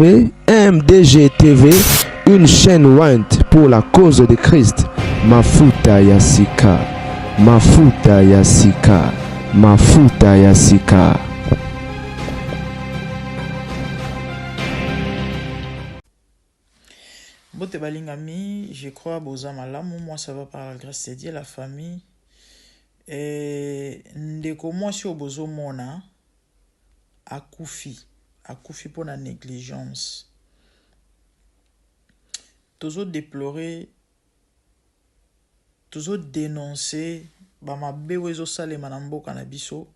MDG TV, une chaîne Wint pour la cause de Christ. Mafuta Yasika, Mafuta Yasika, Mafuta Yasika. Bote balingami, je crois boza malamu, moi ça va par la grâce de Dieu, la famille. Et ndeko moi si obozo mona akufi pour la négligence. Toujours déplorer, toujours dénoncer, ba mabe wezo sale manambo kanabiso.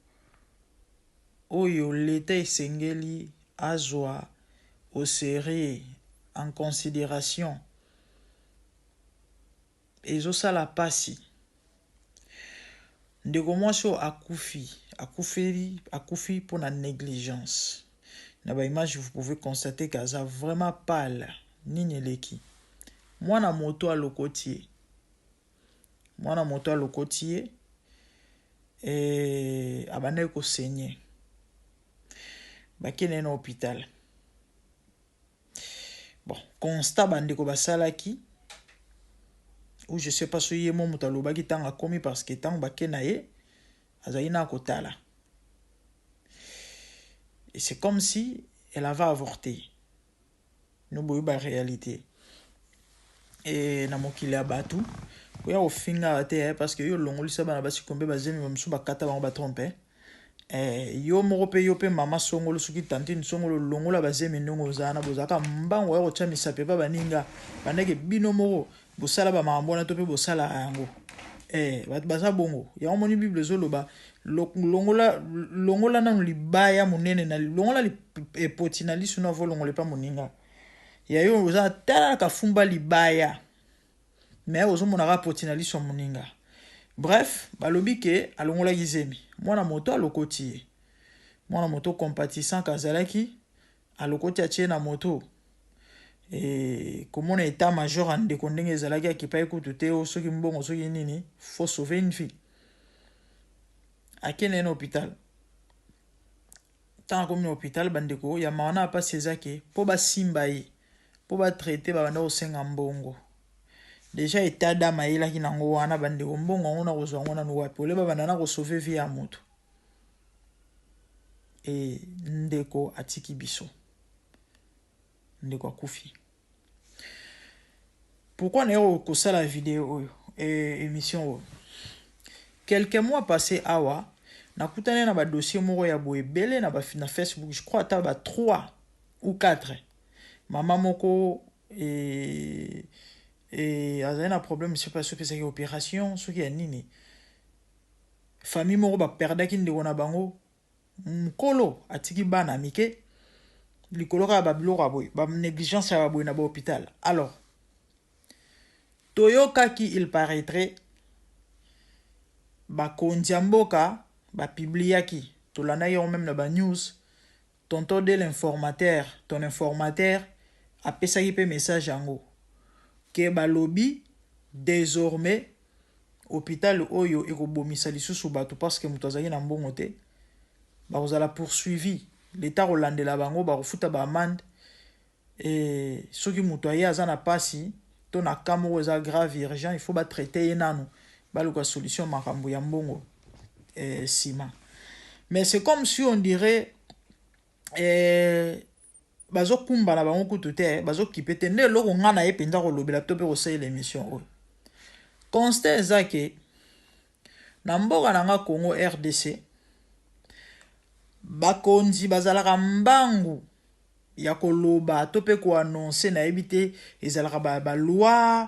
Oyo l'État esengeli azwa au sérieux en considération. Ezo sala pasi. Ndeko mwasho akufi pour la négligence. Na ba image vous pouvez constater qu'aza vraiment pâle ni nyeleki. Mwana moto à lokotier. Et abane ko saigner. Bakene na hôpital. Bon, constat bandeko basalaki ou je sais pas si yemo mutaloba ki tanga komi parce que tang bakena ye azaina kotala. Et c'est comme si elle avait avorté. Nous boyons la réalité. Et na mokili abatu koya ofinga ate parce que yo longoli sa bana basi kombe bazemi bamsu bakata ba tromper. Yo moko pe yo pe mama songolo suki tantine songolo longola bazemi ndongo zana bozaka mbango ya kocha misape pa baninga bandeke bino moko bosala ba mambona to pe bosala yango bat baza bongo ya omoni bible zoloba longola na libaya munene na longola epoti na lisu na volongole pa muninga ya yo oza tala ka fumba libaya mais ozomona ka poti na lisu muninga. Bref, balobi ke alongola gizemi. Mwana moto alokoti. Mwana moto compatissant kazalaki alokoti atie na moto. Et comme état major en ndenge ezalaki akipa ekutu te o soki mbongo soki nini, faut sauver une fille. Akene na hôpital. Tant comme hôpital bandeko ya mawana pa sezake po ba simba yi. Po ba traiter ba banda osenga mbongo. Déjà état d'âme ila ki nango wana bandeko mbongo ngona kozwa ngona no wapi ole ba bandana ko sauver vie ya moto. Et ndeko atiki biso. Ndeko akufi. Pourquoi n'est-ce que ça la vidéo et émission quelques mois passés awa na kutane na ba dossier moko ya boye belé na ba na Facebook je crois ta ba 3 ou 4 maman moko et azana un problème je sais pas ce que c'est opération ce qui est nini famille moko ba perdaki ndeko na bango mkolo atiki bana mike likolo ka ba biloko boye ba négligence ya boye na ba hôpital. Alors toyoka qui il paraîtrait ba kondiamboka ba publiaki tolana yo même na ba news tonton de l'informateur ton informateur a pesaki pe message yango ke ba lobby désormais hôpital oyo ekobomisa lisusu bato parce que muto azaki na mbongo te ba kozala poursuivi l'état rolandela bango ba kofuta ba amende et soki muto aye aza na pasi to na kamo eza grave urgent il faut ba traiter yenano ba luka solution makambo ya mbongo sima. Mais c'est comme si on dirait bazo kumba na bango kutu te bazo kipete ne loko ngana ye penza ko lobela to pe ko sey l'émission oyo. Constat ezake na mboka nanga Congo RDC bakonzi bazalaka mbangu ya koloba to pe ko annoncer na ebite ezalaka ba loi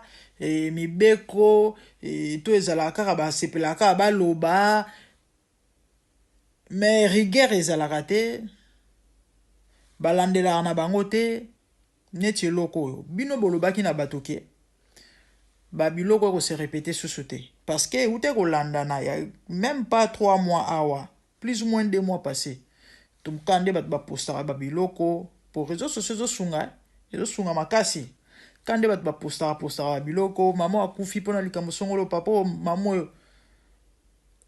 mibeko to ezalaka kaka ba sepelaka ba loba mais rigueur ezalaka te balandela na bango te neti loko oyo bino bolobaki na batoke ba biloko ko se répéter sous-sauté parce que ute ko landana ya même pas 3 mois awa plus ou moins 2 mois passés tumkande ba postara ba biloko pour réseaux sociaux zo sunga makasi kande ba postara ba biloko maman akufi pona likambo songolo papa maman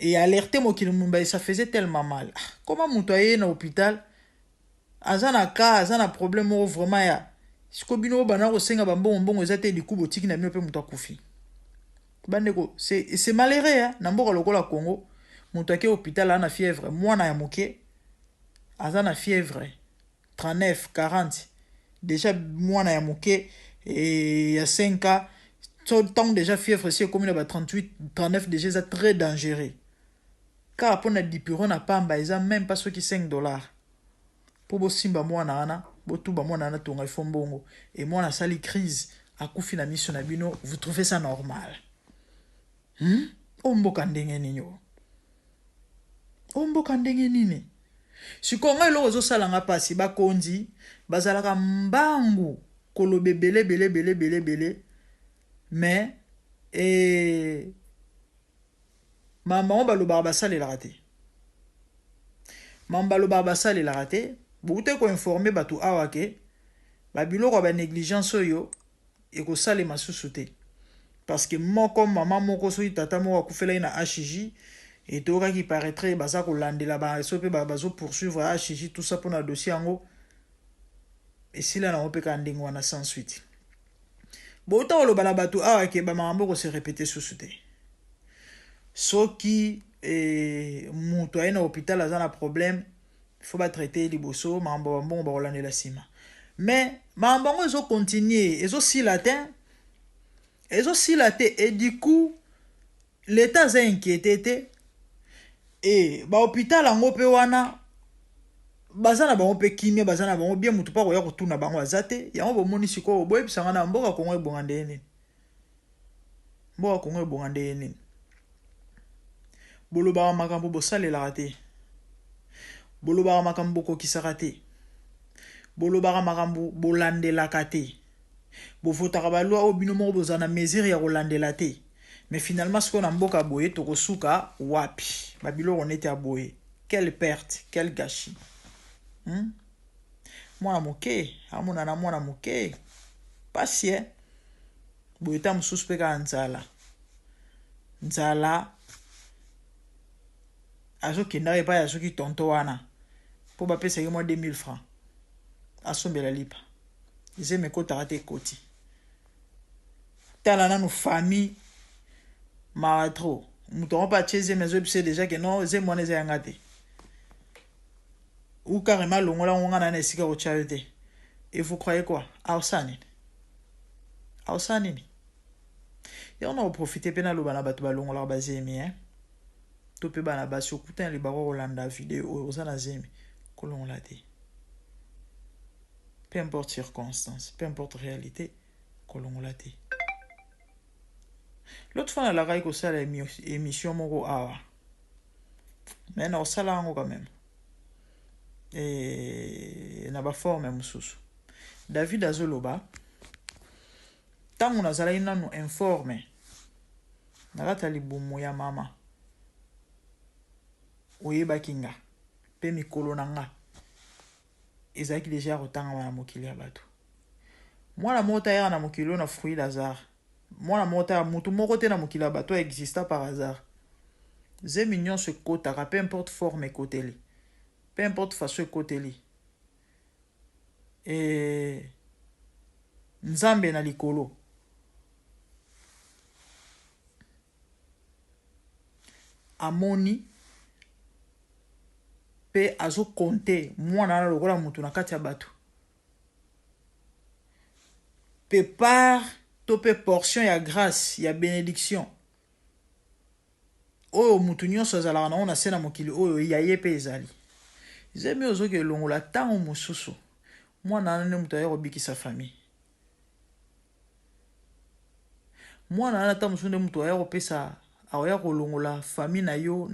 et alerter mo kilumba ça faisait tellement mal comment muto aye na hôpital azana ka azana problème moko vraiment ya siko bino bana kosenga bambongo mbongo eza te liku botiki na bino mpe moto akufi bandeko c'est malheureux hein? Na mboka lokola Congo moto ake hôpital ana fièvre mwana ya moke aza na fièvre 39 40 déjà mwana ya moke et ya 5 ans tant déjà fièvre si comme na 38 39 déjà c'est très dangereux car pour na dipiro na pamba eza même pas ceux qui $5 pour bo simba mwana ana bo tuba mwana ana tonga ifombongo et mwana sali crise akufi na mission na bino vous trouvez ça normal omboka ndenge nini omboka ndenge nini sikonga eloko ezosalanga pasi bakonzi bazalaka mbangu kolobe bele mais maman balobaka basalelaka te mamba balobaka basalelaka te bokute koinforme bato awa ke babiloko ya banégligence oyo ekosalema susu te parce que moko mama moko soki tata moko akufelaki na HJ et toyokaki paraître baza kolandela baso mpe bazo poursuivre HJ tout ça mpona dossier yango esila nango mpe ka ndenge wana sans suite bota koloba na bato awa ke bamakambo kose répété susu te soki moto aye na hôpital aza na problème faut batraite liboso makambo bambongo bakolandela nsima mais makambo yango ezocontinue ezosila te et du coup l'état aza inquiété te et bahôpital yango mpe wana baza na bango mpe kimia baza na bango bien motu mpa koya kotuna bango aza te yango bomoni sikoyo boyebisanga na mboka kongo ebonga ndenge nini mboka kongo ebonga ndenge nini bolobaka makambo bosalelaka te bolobaka makambo bokokisaka te bolobaka makambo bolandelaka te bovotaka balwa oyo bino moko bozala na mesure ya kolandela te mais finalement sikoyo na mboka boye tokosuka wapi babiloko neti ya boye quelle perte quel gâchis mwana moke amonana mwana moke pasi boye ta mosusu mpe kaka nzala azokendaka epai ya soki tonto wana mpo bapesaki mwa 2000 francs asombela lipa zeme ekotaka te ekoti tala nanu famille maratro moto yango mpe atie zeme azoyebisa déjà ke non zeme wana eza yanga te ou carrément longola ngo nga na esika kotya yo te et vous croyez quoi aosa nini yango na koprofite mpe naloba na bato balongolaka bazemi to mpe bana basi okutana libako kolanda video oyo oza na zemi kolongola te peu importe circonstance peu importe réalité kolongola te l'autre fois nalakaki kosala émission moko awa mais na kosala yango quand même na baforme mosusu David azoloba ntango nazalaki nanu informe na kati ya libumu ya mama oyebaki nga mpe mikolo na nga ezalaki deja ya kotangama na mokili ya bato mwana moko tayaka na mokili oyo na fruit lazare mwana moko taya mutu moko te na mokili ya bato exista par hasard zemi nyonso ekotaka peu importe forme ekoteli peu importe façon ekoteli nzambe na likolo amoni pe azokonte mwana na lokola mutu na kati ya bato pe part to pe portion ya grâce ya bénédiction oyo mutu nyonso azalaka nango na se na mokili oyo ya ye mpe ezali zemi ozoki elongola ntango mosusu mwana wana nde mutu aya kobikisa famille mwana wana ntango mosusu nde mutu aya kopesa aoya kolongola famille na yo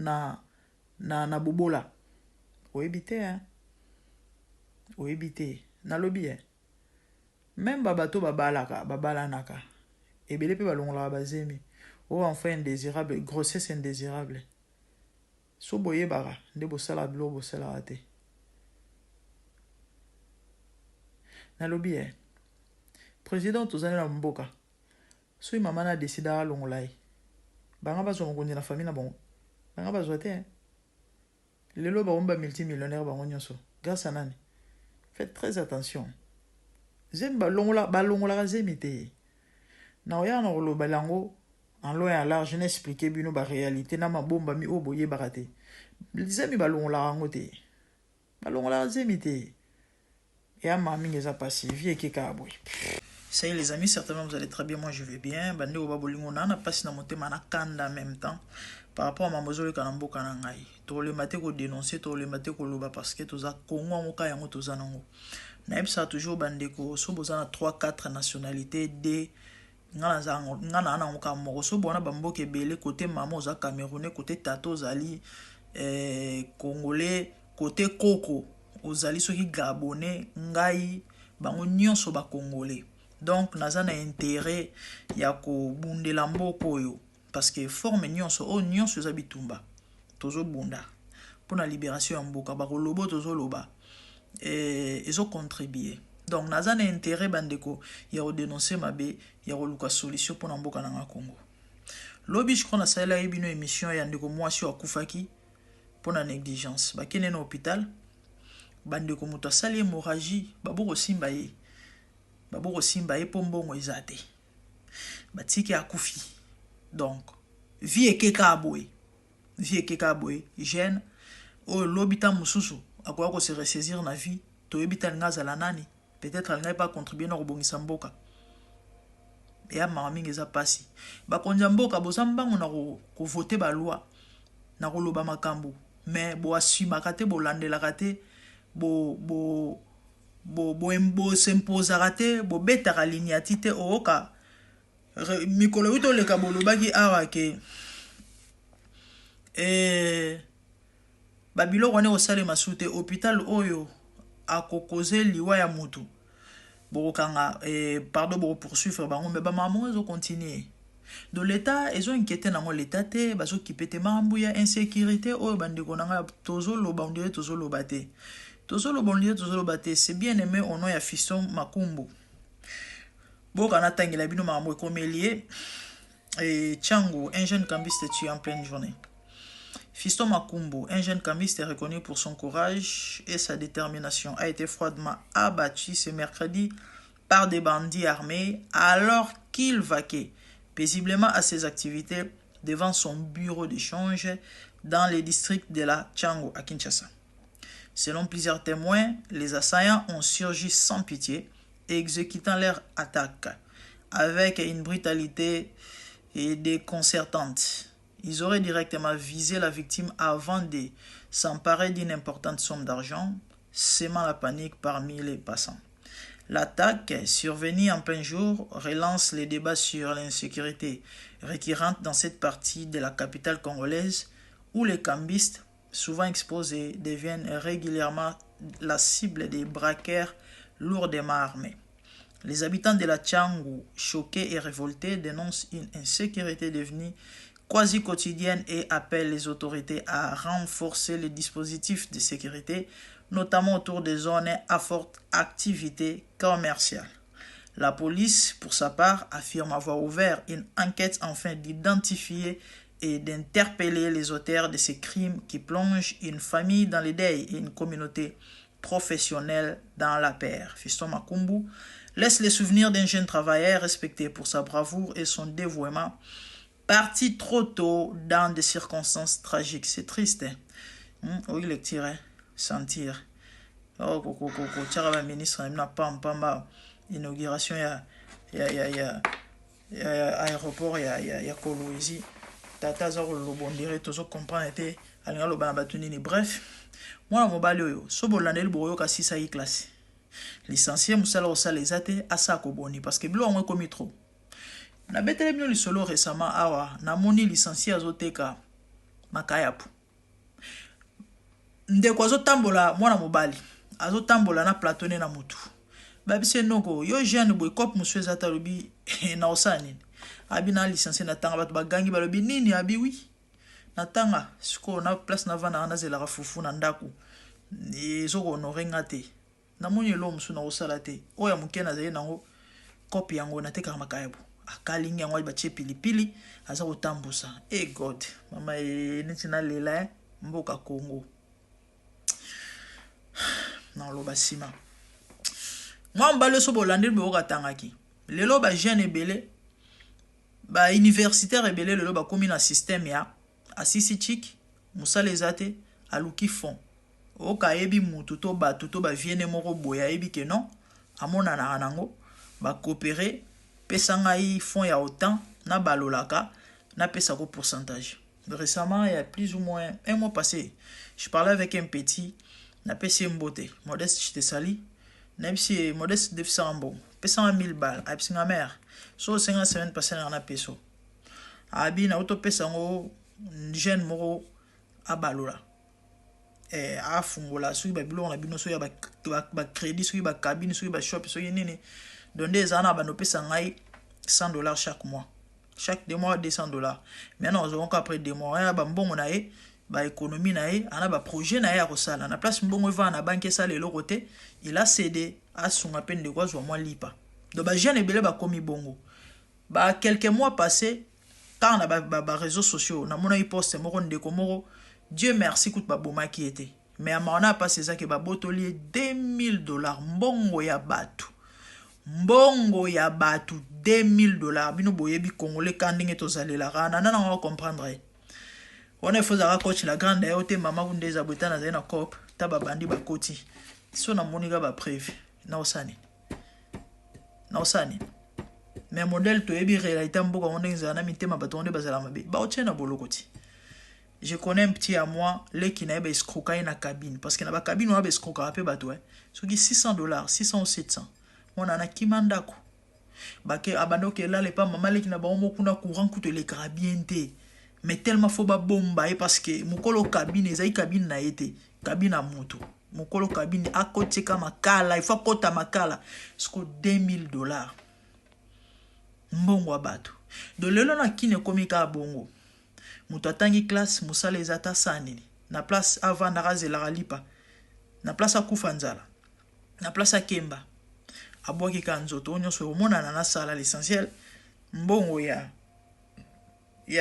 na bobola oyebi te nalobi même babato babalanaka ebele mpe balongolaka bazemi oyo enfant indésirable grossesse indésirable so boyebaka nde bosala biloko bosalaka te nalobi président tozali na mboka soki mama na décidaka alongola ye banga bazwa mokonzi na famille na bango banga bazwa te lelo bango ba multimillionnaire bango nyonso grâce à nani Faites très attention. Zem balongola zemi te. Na oya na roloba lango en loin à large n'expliquer bino ba réalité na mabomba mi oboye barate. Zemi balongola rango te. Balongola zemi te. Et à ma mine ça passe vie qui kabwe. Ça y est les amis, certainement vous allez très bien, moi je vais bien. Bande au babolingo na passe na monter mana kanda en même temps. Par rapport à ma mozole kanambo kanangai. To le maté ko dénoncer, to le maté ko loba parce que toza Congo moka yango toza nango. Na ça toujours bande ko so bozana 3-4 nationalités de ngana na moka moko so bona bamboke belé côté maman oza camerounais, côté tato ozali congolais, côté koko ozali soki gabonais, ngai bango nyonso ba congolais. Donc naza na intérêt ya ko bundela mboko yo parce que forme nyonso o nyonso za bitumba tozo bunda pour la libération ya mboka ba lobo tozo loba ezo contribuer. Donc naza na intérêt bandeko ya ko dénoncer mabe ya ko luka solution pour na mboka na Congo. Lobi je crois na sala ebino émission ya ndeko mwasi akufaki pour na négligence ba kene na hôpital bandeko moto asali hémorragie baboko simba ye pombongo ezate batiki akufi. Donc vie ekeka aboye jeune o lobita mususu akoya ko se ressaisir na vie to yebita ngaza la nani peut-être alngai pas contribuer na kobongisa mboka ya mama mingi eza pasi bakonja mboka bozambango na ko voter ba loi na ko loba makambo mais bo asima kate bo landela kate bo s'impose raté bo beta lignati te oka mikolo wito le kabolobaki awa ke babilo wane osale masute hôpital oyo akokoze liwa ya mutu bokanga pardon bo poursuivre bango mais ba maman zo continuer de l'état ils ont inquiété nango l'état te bazo kipete mambu ya insécurité oyo bandeko nanga tozo loba ndire tozo lobate c'est bien aimé au nom ya Fiston Makumbu. Boka na tangela bino mambo komelie et Tchango, un jeune cambiste tué en pleine journée. Fiston Makumbu, un jeune cambiste reconnu pour son courage et sa détermination, a été froidement abattu ce mercredi par des bandits armés alors qu'il vaquait paisiblement à ses activités devant son bureau d'échange dans les districts de la Tchango à Kinshasa. Selon plusieurs témoins, les assaillants ont surgi sans pitié, exécutant leur attaque avec une brutalité déconcertante. Ils auraient directement visé la victime avant de s'emparer d'une importante somme d'argent, sémant la panique parmi les passants. L'attaque, survenue en plein jour, relance les débats sur l'insécurité récurrente dans cette partie de la capitale congolaise où les cambistes souvent exposés, deviennent régulièrement la cible des braqueurs lourdement armés. Les habitants de la Tchango, choqués et révoltés, dénoncent une insécurité devenue quasi quotidienne et appellent les autorités à renforcer les dispositifs de sécurité, notamment autour des zones à forte activité commerciale. La police, pour sa part, affirme avoir ouvert une enquête afin d'identifier et d'interpeller les auteurs de ces crimes qui plongent une famille dans les deuils et une communauté professionnelle dans la peur. Fiston Makumbu laisse les souvenirs d'un jeune travailleur respecté pour sa bravoure et son dévouement, parti trop tôt dans des circonstances tragiques. C'est triste. Oui, le tirer, sentir. Oh, le ministre n'a pas inauguration, il y a aéroport, il y a Kolwezi. Tata za lobondire tozo comprendre te alinga loba na batunini. Bref, moi mobali oyo so bolandeli boyo ka 6 ai classe licencié musala osala ezate asa ko boni parce que bilo ngwe komi trop na betele bino lisolo récemment awa na moni licencié azoteka makayapu ndeko azotambola mwana mobali azotambola na platone na mutu babise noko yo jeune boy cop musu ezata lobi na osani abi na licencié na tanga bato bagangi balobi nini abi oui na tanga siko na place na vana na zela fufu na ndaku ezoko honore ngate na moni lo musu na osala te oya mukena zaye nango kopi yango na teka makayabu akalingi yango ba che pilipili aza kotambusa god mama neti na lela mboka Congo na lo basima moi mbale so bolandi be okatangaki lelo ba jeune ebele ba universitaire ebele lelo ba komi na système ya asisi chik musala ezate aluki fond oka yebi mutu to batu to ba viene moko boya yebi ke non amona na nango ba coopérer pesa ngai fond ya autant na balolaka na pesa ko pourcentage. Récemment, il y a plus ou moins un mois passé, je parlais avec un petit, na pesa mbote, modeste je te sali, na pesi modeste de sambo, pesa 1000 balles, a pesi nga mère. So 50 semaines passées na peso. Abi na auto pesa ngo jeune moko abalola. A fungola soki ba bilo na bino so ya ba crédit soki ba cabine soki ba shop soki nini. Donde ezana ba no pesa ngai $100 chaque mois. Chaque 2 mois $200. Maintenant on avons après 2 mois ya ba mbongo na ye ba économie na ye ana ba projet na ye a kosala na place mbongo va na banque ça le côté il a cédé à son appel de quoi soit moi lipa. Donc ba jeune ebele ba komi bongo. Ba quelques mois passés quand on a ba réseaux sociaux na mona i poste moko ndeko moko Dieu merci coûte ba boma qui était. Mais à on a passé ça que ba botolier $2000 mbongo ya batu. Mbongo ya batu $2000 bino boyebi congolais kandinge tozalela kana nana on va comprendre. On est fozaka coach la grande yote mama kundeza botana za na cop taba bandi ba koti. So na monika ba prévu na osani. Na osani. Mais modèle to yebi réalité mboka ondeza na mitema batonde bazala mabe. Ba otena bolokoti. Je connais un petit à moi, les qui n'a pas escroqué dans la cabine. Parce que dans la cabine, on a escroqué un peu bateau. Ce qui $600, 600 ou 700. On a qui mandako. Baké abando que là les pas maman les qui n'a pas beaucoup courant coûte les carabines. Mais tellement faut pas bomba parce que mon colo cabine ezai cabine na été cabine à moto. Mon colo cabine à côté comme makala, il faut côté makala. Ce que $2000. Mbongo bateau. De lelo na qui ne komika bongo. Mutu atangi classe musala ezata sanini na place avant na razela lipa na place akufa nzala na place akemba abwaki kanzoto onyoso omona na sala l'essentiel mbongo ya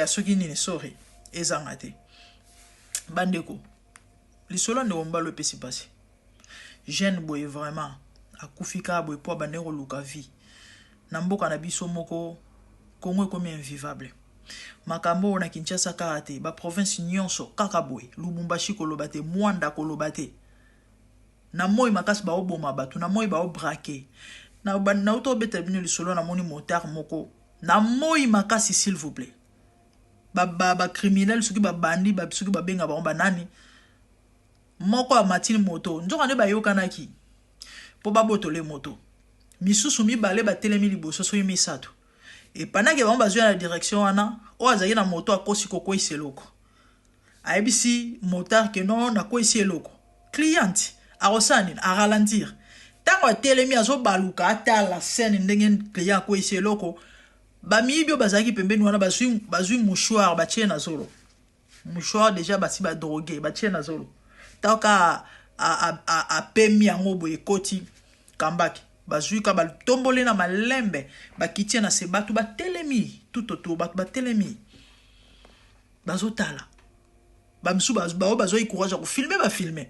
soki nini sori ezanga te bandeko lisolo ndo mbalo pesi pasi jeune boy vraiment akufika boy po bandeko luka vie na mboka na biso moko Congo comme invivable. Makambo na Kinshasa karate ba province nyonso kakaboy Lubumbashi kolobate Mwanda kolobate na moi makasi ba oboma batu na moi ba obrake na auto beta bino lisolo na moni motard moko na moi makasi s'il vous plaît ba criminel suki ba bandi ba suki ba benga ba nani moko a matini moto nzoka ne ba yokanaki po ba botole moto misusu mibale ba telemi liboso so misato. Et pendant que on va la direction ana o azali na moto akosi koko iseloko aibisi motard que non na ko iseloko client a rosani a ralentir tango telemi azo baluka ata la scène ndenge client ko iseloko ba mibio bazaki pembeni wana bazui mouchoir ba tie na zolo mouchoir déjà basi ba drogué ba tie na zolo taka a pemi yango boye koti kambaki bazui ka ba tombole na malembe ba kitia na se batu ba telemi tout autour ba telemi bazotala ba msu bazo ikuraja ko filmer ba filmer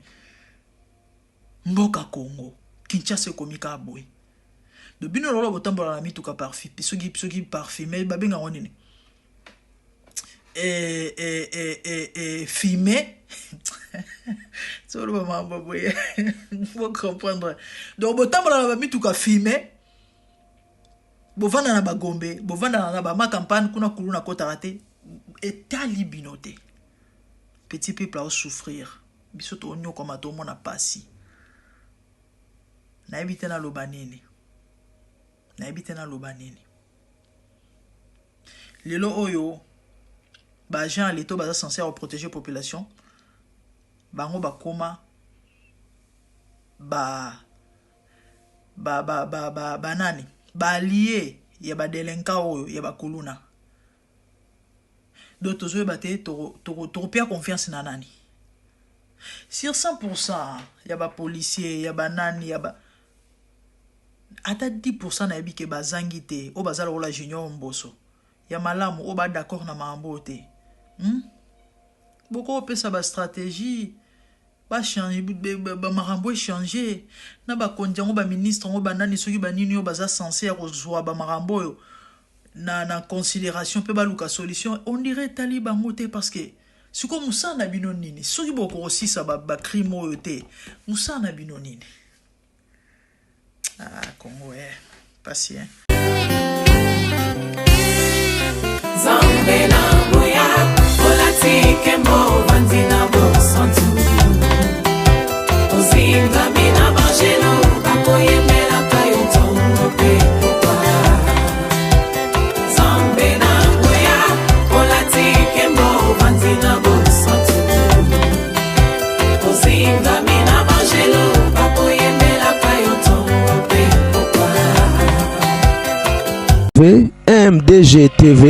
mboka Congo Kinshasa komika boy de bino lolo botambola na mituka parfum pisogi parfumé ba benga onini filmer so le maman boy faut comprendre donc botambola na mituka filmer bovanda na bagombe bovanda na ba campagne kuna kuluna kota raté et talibinoté petit peuple à souffrir biso to onyo comme to mona pasi na ebite na lobanini lelo oyo ba agent l'état baza censé protéger population bango bakoma nani ba lié ya ba delinquant oyo ya bakuluna d'autres oyo bate to pia confiance na nani sur 100% ya ba policier ya ba nani ya ba ata 10% na yebike bazangi te o bazala ola junior mboso ya malamu o ba d'accord na mambo te boko pesa ba stratégie ba changer ba marambo changer na ba konjango ba ministre ngo ba nani soki ba nini yo baza censé ya kozwa ba marambo yo na considération pe ba luka solution on dirait taliban ngote parce que siko musana bino nini soki boko osisa ba crime oyo te musana bino nini Congo patient Zambe na moya olatike mo vandina bo santu Ozinga mina bajelo bakoyemela kayo tongo pe kwa Zambe na moya olatike mo vandina bo santu Ozinga mina bajelo bakoyemela kayo tongo pe kwa MDG TV,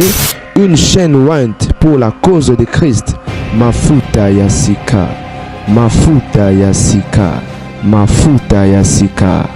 une chaîne Went pour la cause de Christ. Mafuta ya Sika, Mafuta ya Sika, Mafuta ya Sika.